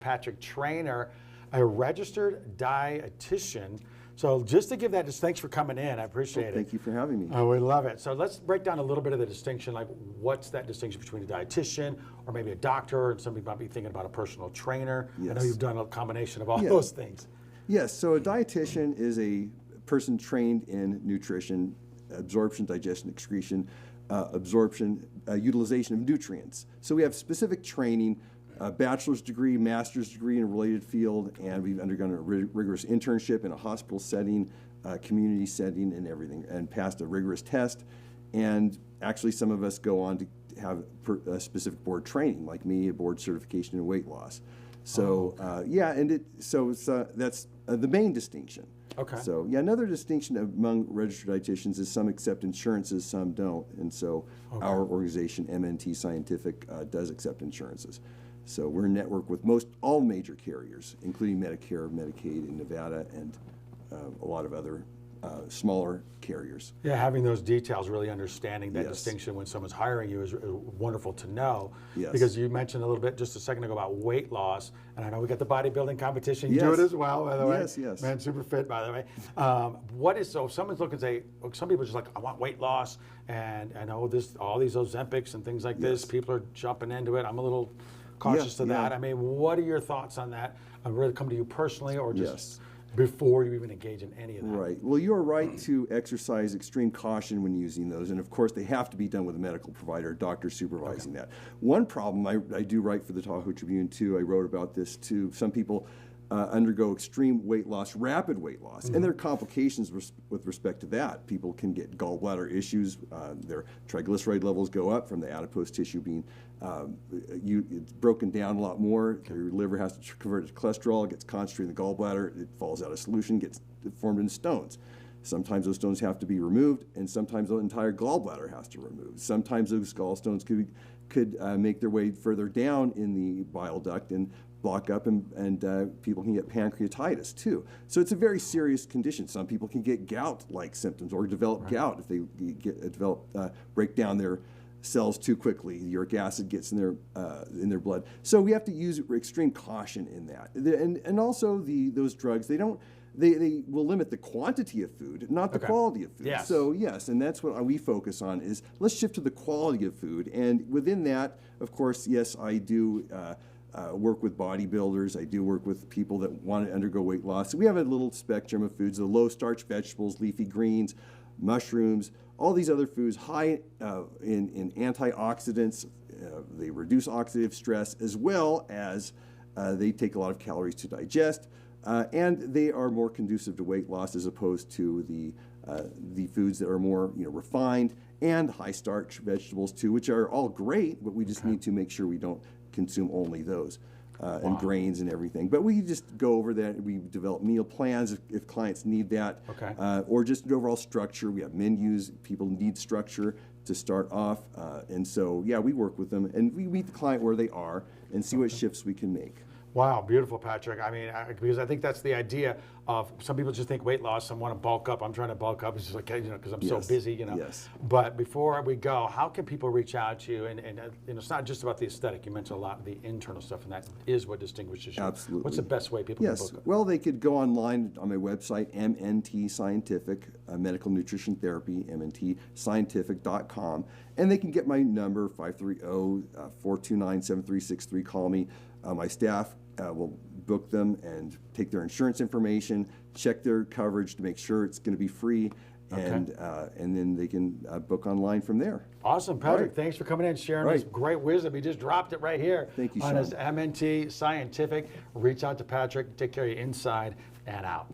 Patrick Trainer, a registered dietitian. So just to give that, just thanks for coming in. I appreciate it. Thank you for having me. Oh, we love it. So let's break down a little bit of the distinction, like what's that distinction between a dietitian or maybe a doctor, and somebody might be thinking about a personal trainer. Yes. I know you've done a combination of all those things. Yes, so a dietitian is a person trained in nutrition, absorption, digestion, excretion, utilization of nutrients. So we have specific training, a bachelor's degree, master's degree in a related field, and we've undergone a rigorous internship in a hospital setting, community setting, and everything, and passed a rigorous test. And actually, some of us go on to have a specific board training, like me, a board certification in weight loss. So that's the main distinction. Okay. So yeah, another distinction among registered dietitians is some accept insurances, some don't, and so our organization, MNT Scientific, does accept insurances. So we're in network with all major carriers, including Medicare, Medicaid in Nevada, and a lot of other smaller carriers. Yeah, having those details, really understanding that distinction when someone's hiring you is wonderful to know. Yes. Because you mentioned a little bit just a second ago about weight loss, and I know we got the bodybuilding competition. You do it as well, by the way. Yes, yes. Man, super fit, by the way. So if someone's looking to say, some people are just like, I want weight loss, and I know all these Ozempics and things like this, people are jumping into it. I'm a little cautious to that. I mean, what are your thoughts on that? I'd rather come to you personally or just before you even engage in any of that. Right. Well, you are right to exercise extreme caution when using those, and of course they have to be done with a medical provider, doctor supervising that. One problem, I do write for the Tahoe Tribune too, I wrote about this too, some people undergo extreme weight loss, rapid weight loss, and there are complications with respect to that. People can get gallbladder issues, their triglyceride levels go up from the adipose tissue being it's broken down a lot more. Your liver has to convert it to cholesterol, it gets concentrated in the gallbladder, it falls out of solution, gets formed into stones. Sometimes those stones have to be removed, and sometimes the entire gallbladder has to be removed. Sometimes those gallstones could make their way further down in the bile duct and block up, and people can get pancreatitis too. So it's a very serious condition. Some people can get gout-like symptoms or develop gout if they break down their cells too quickly. Uric acid gets in their blood. So we have to use extreme caution in that. And also those drugs, they will limit the quantity of food, not the quality of food. Yes. So yes, and that's what we focus on is let's shift to the quality of food. And within that, of course, yes, I do work with bodybuilders. I do work with people that want to undergo weight loss. So we have a little spectrum of foods: the low-starch vegetables, leafy greens, mushrooms, all these other foods high in antioxidants. They reduce oxidative stress, as well as they take a lot of calories to digest, and they are more conducive to weight loss as opposed to the foods that are more refined, and high-starch vegetables too, which are all great, but we just need to make sure we don't consume only those. And grains and everything. But we just go over that. We develop meal plans if clients need that. Or just an overall structure. We have menus. People need structure to start off. And so, yeah, we work with them. And we meet the client where they are and see what shifts we can make. Wow, beautiful, Patrick. I mean, because I think that's the idea of some people just think weight loss and want to bulk up. I'm trying to bulk up. It's just like, because I'm so busy, Yes. But before we go, how can people reach out to you? And it's not just about the aesthetic. You mentioned a lot of the internal stuff, and that is what distinguishes you. Absolutely. What's the best way people can book up? Well, they could go online on my website, MNT Scientific, Medical Nutrition Therapy, mntscientific.com, and they can get my number, 530-429-7363. Call me. My staff will book them and take their insurance information, check their coverage to make sure it's going to be free, and then they can book online from there. Awesome, Patrick. Thanks for coming in and sharing this great wisdom. He just dropped it right here. Thank you, on Sean. his MNT Scientific. Reach out to Patrick. Take care of you inside and out.